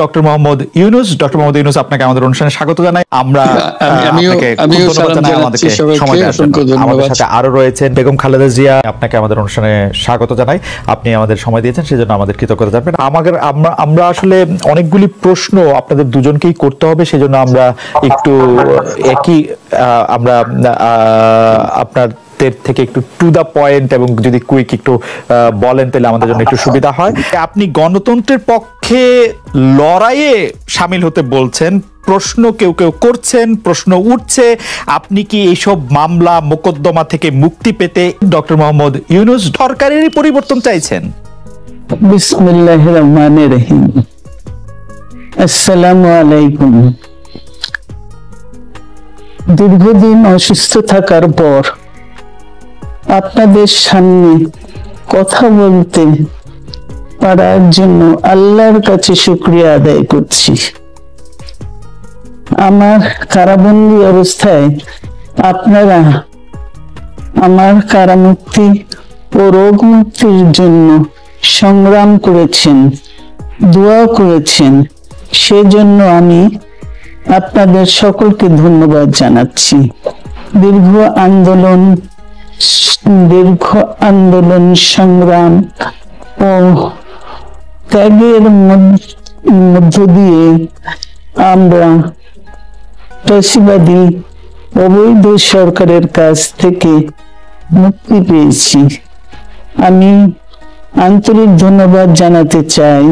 Doctor Mohammad Yunus. Doctor Mohammad Yunus, আপনাকে আমাদের অনুষ্ঠানে স্বাগত জানাই। আমরা আমাদেরকে সময় দেওয়ার জন্য। আমাদের সাথে আরো রয়েছেন বেগম খালেদা জিয়া, আপনাকে আমাদের অনুষ্ঠানে স্বাগত জানাই। আপনি আমাদের সময় দিয়েছেন, সেজন্য আমাদের কৃতজ্ঞতা জানাবেন। আমরা আসলে অনেকগুলি প্রশ্ন আপনাদের দুজনকেই করতে হবে, সেজন্য আমরা একটু আপনার থেকে একটু টু দা পয়েন্ট এবং যদি কুইক একটু বলেন তাহলে আমাদের জন্য একটু সুবিধা হয়। আপনি গণতন্ত্রের পক্ষে লড়াইয়ে সামিল হতে বলছেন, প্রশ্ন কেউ কেউ করছেন, প্রশ্ন উঠছে, আপনি কি এইসব মামলা মোকদ্দমা থেকে মুক্তি পেতে ডক্টর মোহাম্মদ ইউনূস সরকারেরই পরিবর্তন চাইছেন? বিসমিল্লাহির রহমানির রহিম। আসসালামু আলাইকুম। দীর্ঘদিন অসুস্থ থাকার পর আপনাদের সামনে কথা বলতে পারার জন্য আল্লাহর কাছে শুকরিয়া আদায় করছি। আমার কারাবন্দী অবস্থায় আপনারা আমার কারামুক্তি ও রোগ মুক্তির জন্য সংগ্রাম করেছেন, দোয়া করেছেন, সেজন্য আমি আপনাদের সকলকে ধন্যবাদ জানাচ্ছি। দীর্ঘ আন্দোলন সংগ্রাম ও ত্যাগের মধ্য দিয়ে আমরা ফ্যাসিবাদী অবৈধ সরকারের কাছ থেকে মুক্তি পেয়েছি। আমি আন্তরিক ধন্যবাদ জানাতে চাই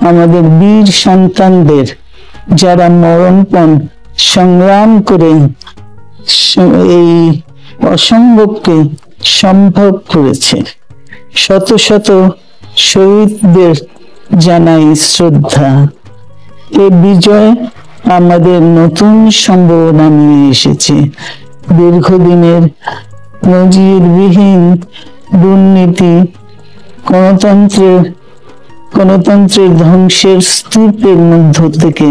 আমাদের বীর সন্তানদের, যারা মরণপণ সংগ্রাম করে এই অসম্ভবকে সম্ভব করেছে। শত শত শহীদদের জানাই শ্রদ্ধা। এ বিজয় আমাদের নতুন সম্ভাবনা নিয়ে এসেছে। দীর্ঘদিনের নজিরবিহীন দুর্নীতি, গণতন্ত্রের ধ্বংসের স্তূপের মধ্য থেকে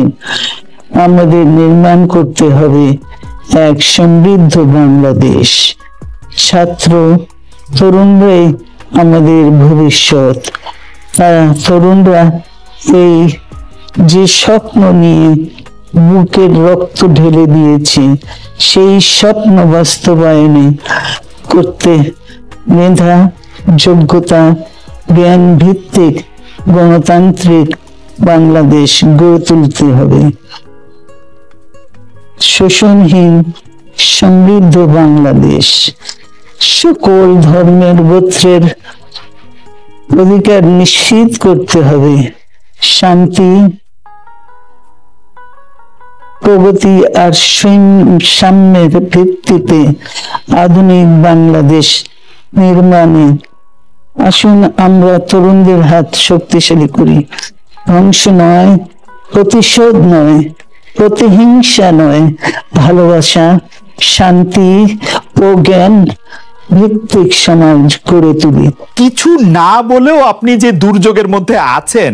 আমাদের নির্মাণ করতে হবে এক সমৃদ্ধ বাংলাদেশ। ছাত্র তরুণরাই আমাদের ভবিষ্যৎ। তরুণরা এই যে স্বপ্ন নিয়ে বুকের রক্ত ঢেলে দিয়েছে, সেই স্বপ্ন বাস্তবায়নে করতে মেধা, যোগ্যতা, জ্ঞান ভিত্তিক গণতান্ত্রিক বাংলাদেশ গড়ে তুলতে হবে। শোষণহীন সমৃদ্ধ বাংলাদেশ। সকল ধর্মের গোত্রের অধিকার নিশ্চিত করতে হবে। শান্তি, প্রগতি আর সাম্যের ভিত্তিতে আধুনিক বাংলাদেশ নির্মাণে আসুন আমরা তরুণদের হাত শক্তিশালী করি। ধ্বংস নয়, প্রতিশোধ নয়, প্রতিহিংসা নয়, ভালোবাসা, শান্তি ও জ্ঞান ভিত্তিক সমাজ গড়ে তুলি। কিছু না বলেও আপনি যে দুর্যোগের মধ্যে আছেন,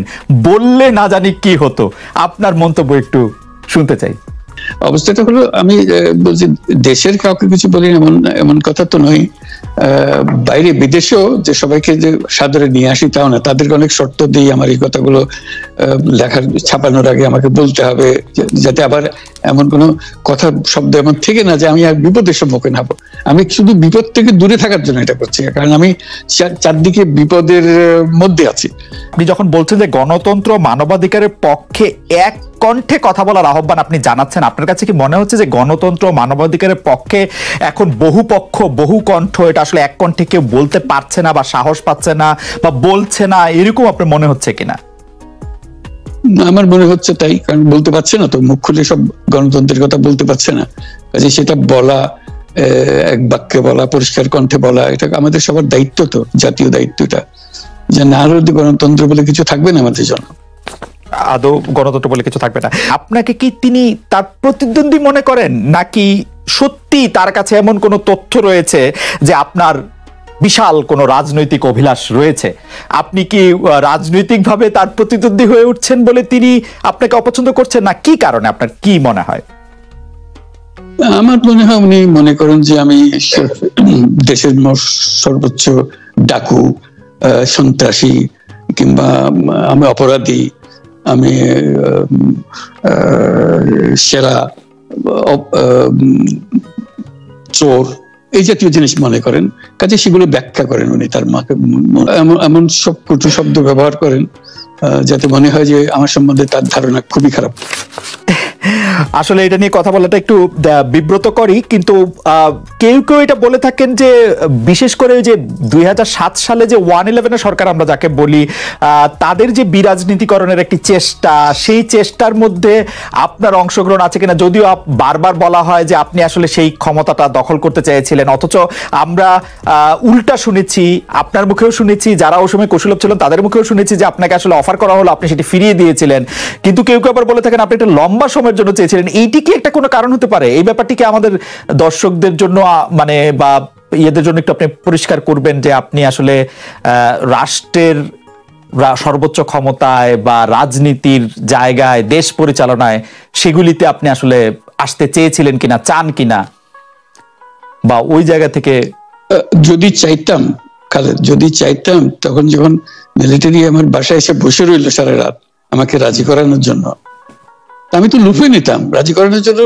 বললে না জানি কি হতো, আপনার মন্তব্য একটু শুনতে চাই। অবস্থাটা হলো, আমি বলছি দেশের কাউকে কিছু বলি এমন কথা তো নয়। বাইরে বিদেশেও যে সবাইকে যে সাদরে নিয়ে আসি তাও না, তাদেরকে অনেক শর্ত দিই আমার এই কথাগুলো লেখার ছাপানোর আগে আমাকে বলতে হবে, যাতে আবার এমন কোনো কথা শব্দ এমন থেকে না যে আমি আর বিপদের সম্মুখীন হবো। আমি শুধু বিপদ থেকে দূরে থাকার জন্য এটা করছি, কারণ আমি চারদিকে বিপদের মধ্যে আছি। আপনি যখন বলছেন যে গণতন্ত্র মানবাধিকারের পক্ষে এক কণ্ঠে কথা বলার আহ্বান আপনি জানাচ্ছেন, আপনার কাছে কি মনে হচ্ছে যে গণতন্ত্র মানবাধিকারের পক্ষে এখন বহু পক্ষ বহু কণ্ঠ, এটা আসলে এক কণ্ঠে কেউ বলতে পারছে না বা সাহস পাচ্ছে না বা বলছে না, এরকম আপনার মনে হচ্ছে কিনা? আমার মনে হচ্ছে তাই, কারণ বলতে পারছে না তো, মুখ খুলে সব গণতন্ত্রের কথা বলতে পারছে না। কাজে সেটা বলা, এক বাক্যে বলা, পরিষ্কার কণ্ঠে বলা, এটা আমাদের সবার দায়িত্ব, তো জাতীয় দায়িত্বটা, যে না হলে গণতন্ত্র বলে কিছু থাকবে না আমাদের জন্য। আদৌ গণতন্ত্র বলে কিছু থাকবে না। আপনাকে কি তিনি তার প্রতিদ্বন্দ্বী মনে করেন, নাকি সত্যি তার কাছে এমন কোনো তথ্য রয়েছে যে আপনার বিশাল কোনো রাজনৈতিক অভিলাষ রয়েছে? আপনি কি রাজনৈতিকভাবে তার প্রতিদ্বন্দ্বী হয়ে উঠছেন বলে তিনি আপনাকে অপছন্দ করছেন, না কি কারণে, আপনার কি মনে হয়? আমার মনে হয় উনি মনে করেন যে আমি দেশের সর্বোচ্চ ডাকু, সন্ত্রাসী, কিংবা আমি অপরাধী, আমি সেরা চোর এই জাতীয় জিনিস মনে করেন, কাজে সেগুলো ব্যাখ্যা করেন উনি তার মাকে, এমন সব কটু শব্দ ব্যবহার করেন যাতে মনে হয় যে আমার সম্বন্ধে তার ধারণা খুবই খারাপ। আসলে এটা নিয়ে কথা বলাটা একটু বিব্রতকরই, কিন্তু কেউ কেউ এটা বলে থাকেন যে বিশেষ করে যে 2007 সালে যে 111 সরকার আমরা যাকে বলি, তাদের যে বিরাজনীতিকরণের একটি চেষ্টা, সেই চেষ্টার মধ্যে আপনার অংশগ্রহণ আছে কিনা। যদিও বারবার বলা হয় যে আপনি আসলে সেই ক্ষমতাটা দখল করতে চেয়েছিলেন, অথচ আমরা উল্টা শুনেছি, আপনার মুখেও শুনেছি, যারা ওই সময় কুশলভ ছিলেন তাদের মুখেও শুনেছি যে আপনাকে আসলে অফার করা হলো, আপনি সেটি ফিরিয়ে দিয়েছিলেন। কিন্তু কেউ কেউ আবার বলে থাকেন আপনি একটা লম্বা সময়ের জন্য চেয়েছিলেন। এইটি কি একটা কোনো কারণ হতে পারে? এই ব্যাপারটি কি আমাদের দর্শকদের জন্য মানে বা ইয়েদের জন্য একটু আপনি পরিষ্কার করবেন যে আপনি আসলে রাষ্ট্রের সর্বোচ্চ ক্ষমতায় বা রাজনীতির জায়গায়, দেশ পরিচালনায়, সেগুলিতে আপনি আসলে আসতে চেয়েছিলেন কিনা, চান কিনা, বা ওই জায়গা থেকে? যদি চাইতাম খালেদ, যদি চাইতাম, তখন যখন মিলিটারি আমার বাসায় এসে বসে রইল সারা রাত আমাকে রাজি করানোর জন্য, আমি তো লুফে নিতাম। রাজি করানোর জন্য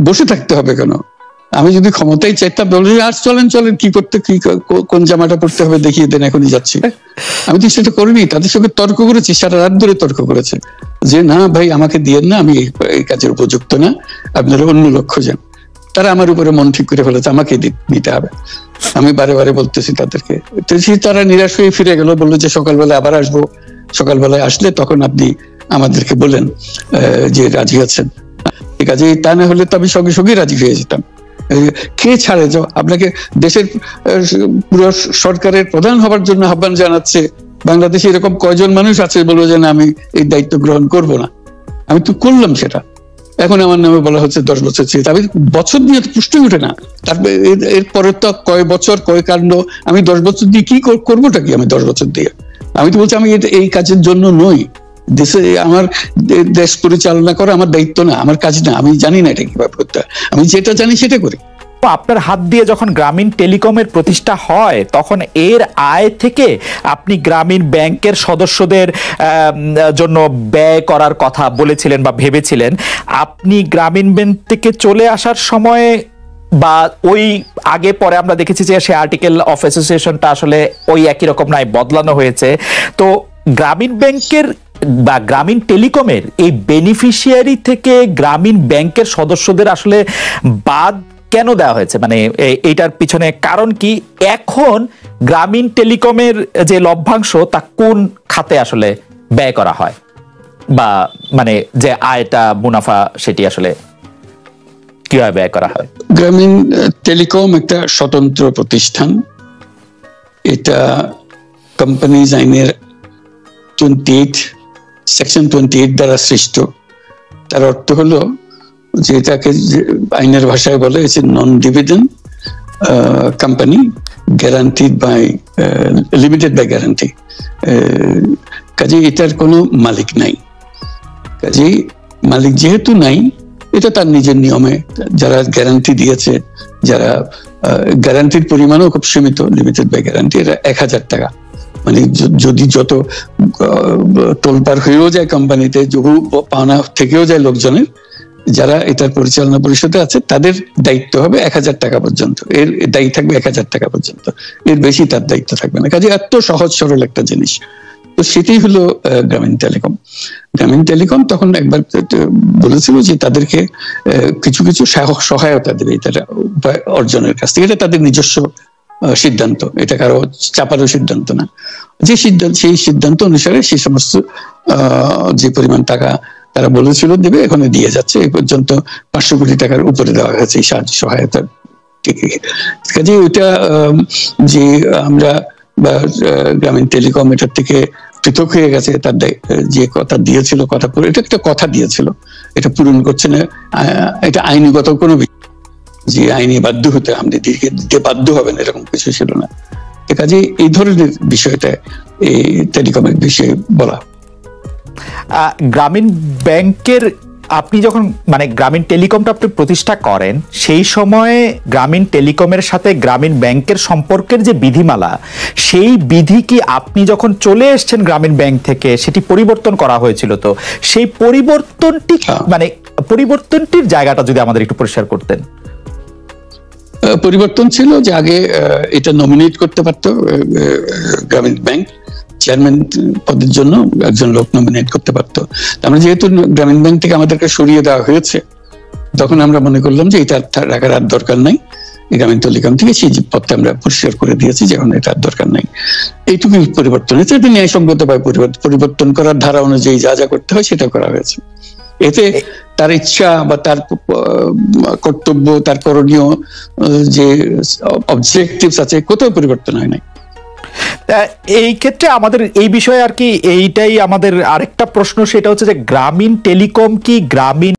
বসে থাকতে হবে কেন? আমি যদি ক্ষমতায় চাইতাম বলে আর চলেন চলেন, কি করতে, কি কোন জামাটা পড়তে হবে দেখিয়ে দেন, এখনই যাচ্ছি। আমি তো সেটা করিনি, তাদের সঙ্গে তর্ক করেছি, সারা রাত ধরে তর্ক করেছে যে না ভাই আমাকে দিয়েন না, আমি এই কাজের উপযুক্ত না, আপনারা অন্য লোক খোঁজেন। তারা আমার উপরে মন ঠিক করে ফেলেছে আমাকে নিতে হবে। আমি বারে বারে বলতেছি তাদেরকে, তারা নিরাশ হয়ে ফিরে গেল, বললো যে সকালবেলা আবার আসবো, সকালবেলায় আসলে তখন আপনি আমাদেরকে বলেন যে রাজি আছেন। ঠিক আছে, তা না হলে তো আমি সঙ্গে সঙ্গে রাজি হয়ে যেতাম। কে ছাড়ে যাও আপনাকে, দেশের পুরো সরকারের প্রধান হবার জন্য আহ্বান জানাচ্ছে, বাংলাদেশে এরকম কয়জন মানুষ আছে বলবো যে না আমি এই দায়িত্ব গ্রহণ করব না। আমি তো করলাম সেটা, এখন আমার নামে বলা হচ্ছে 10 বছর চেয়ে। আমি বছর দিয়ে তো পুষ্টি উঠে না, তারপরে এরপরে তো কয় বছর কয় কাণ্ড। আমি 10 বছর দিয়ে কি করবোটা কি? আমি 10 বছর দিয়ে, আমি তো বলছি আমি এই কাজের জন্য নই। দেশে আমার দেশ পরিচালনা করা আমার দায়িত্ব না, আমার কাজ না, আমি জানি না এটা কিভাবে করতে হয়, আমি যেটা জানি সেটা করি। আপনার হাত দিয়ে যখন গ্রামীণ টেলিকমের প্রতিষ্ঠা হয়, তখন এর আয় থেকে আপনি গ্রামীণ ব্যাংকের সদস্যদের জন্য ব্যয় করার কথা বলেছিলেন বা ভেবেছিলেন। আপনি গ্রামীণ ব্যাংক থেকে চলে আসার সময় বা ওই আগে পরে আমরা দেখেছি যে সে আর্টিকেল অফ অ্যাসোসিয়েশনটা আসলে ওই একই রকম নাই, বদলানো হয়েছে। তো গ্রামীণ ব্যাংকের বা গ্রামীণ টেলিকমের এই বেনিফিশিয়ারি থেকে গ্রামীণ ব্যাংকের সদস্যদের আসলে বাদ কেন দেওয়া হয়েছে? মানে এইটার পিছনে কারণ কি? এখন গ্রামীণ টেলিকমের যে লভ্যাংশ তা কোন খাতে আসলে ব্যয় করা হয়, বা মানে যে আয়টা, মুনাফা, সেটি আসলে কিভাবে ব্যয় করা হয়? গ্রামীণ টেলিকম একটা স্বতন্ত্র প্রতিষ্ঠান। এটা কোম্পানিজ আইনের 28 সেকশন 28 দ্বারা সৃষ্ট। তার অর্থ হলো যে এটাকে আইনের ভাষায় বলে non dividend company, guaranteed by limited by guarantee. কাজে এটার কোনো মালিক নাই। কাজে মালিক যেহেতু নাই, এটা তার নিজের নিয়মে যারা গ্যারান্টি দিয়েছে, যারা গ্যারান্টির পরিমাণও খুব সীমিত, লিমিটেড বাই গ্যারান্টি, এটা 1000 টাকা। মানে যদি যত তোলপাড় হয়েও যায় কোম্পানিতে, বহু পাওনা থেকেও যায় লোকজনের, যারা এটার পরিচালনা পরিষদে আছে তাদের দায়িত্ব হবে 1000 টাকা পর্যন্ত, এর দায়ী থাকবে 1000 টাকা পর্যন্ত, এর বেশি তার দায়িত্ব থাকবে না। কাজে এত সহজ সরল একটা জিনিস। তো সেটাই হলো গ্রামীণ টেলিকম। গ্রামীণ টেলিকম তখন একবার বলেছিল যে তাদেরকে কিছু কিছু সহায়তা দেবে এটা অর্জনের কাছ থেকে। এটা তাদের নিজস্ব সিদ্ধান্ত, এটা কারো চাপারও সিদ্ধান্ত না। যে সিদ্ধান্ত, সেই সিদ্ধান্ত অনুসারে সেই সমস্ত যে পরিমাণ টাকা তারা বলেছিল দেবে, এখানে দিয়ে যাচ্ছে। এই পর্যন্ত 500 কোটি টাকার উপরে দেওয়া হয়েছে এই সাহায্য সহায়তা থেকে। কাজে ওইটা যে আমরা বা গ্রামীণ টেলিকম এটার থেকে পৃথক হয়ে গেছে, তার যে কথা দিয়েছিল, কথা পুরো, এটা একটা কথা দিয়েছিল, এটা পূরণ করছে না। এটা আইনগত কোনো যে আইনি বাধ্য হতে আপনি দিতে বাধ্য হবেন এরকম কিছু ছিল না। কাজে এই ধরনের বিষয়টা এই টেলিকমের বিষয়ে বলা। গ্রামীণ ব্যাংকের আপনি যখন মানে গ্রামীণ টেলিকমটা আপনি প্রতিষ্ঠা করেন, সেই সময়ে গ্রামীণ টেলিকমের সাথে গ্রামীণ ব্যাংকের সম্পর্কের যে বিধিমালা, সেই বিধি কি আপনি যখন চলে এসেছেন গ্রামীণ ব্যাংক থেকে সেটি পরিবর্তন করা হয়েছিল? তো সেই পরিবর্তনটি মানে পরিবর্তনটির জায়গাটা যদি আমাদের একটু পরিষ্কার করতেন। পরিবর্তন ছিল যে আগে এটা নমিনেট করতে পারতো গ্রামীণ ব্যাংক, চেয়ারম্যান পদের জন্য একজন লোক নমিনেট করতে পারতো। আমরা যেহেতু গ্রামীণ ব্যাংক থেকে আমাদেরকে সরিয়ে দেওয়া হয়েছে, তখন আমরা মনে করলাম যে এটা রাখার আর দরকার নাই, গ্রামীণ টেলিকম থেকে সেই পদটা আমরা পরিষ্কার করে দিয়েছি, যখন এটা আর দরকার নাই। এইটুকুই পরিবর্তন হয়েছে। এটা ন্যায়সঙ্গতভাবে পরিবর্তন করার ধারা অনুযায়ী যা যা করতে হয় সেটা করা হয়েছে। এতে তার ইচ্ছা বা তার কর্তব্য, তার করণীয় যে অবজেক্টিভস আছে, কোথাও পরিবর্তন হয় নাই। এই ক্ষেত্রে আমাদের এই বিষয়ে আর কি এইটাই আমাদের আরেকটা প্রশ্ন, সেটা হচ্ছে যে গ্রামীণ টেলিকম কি গ্রামীণ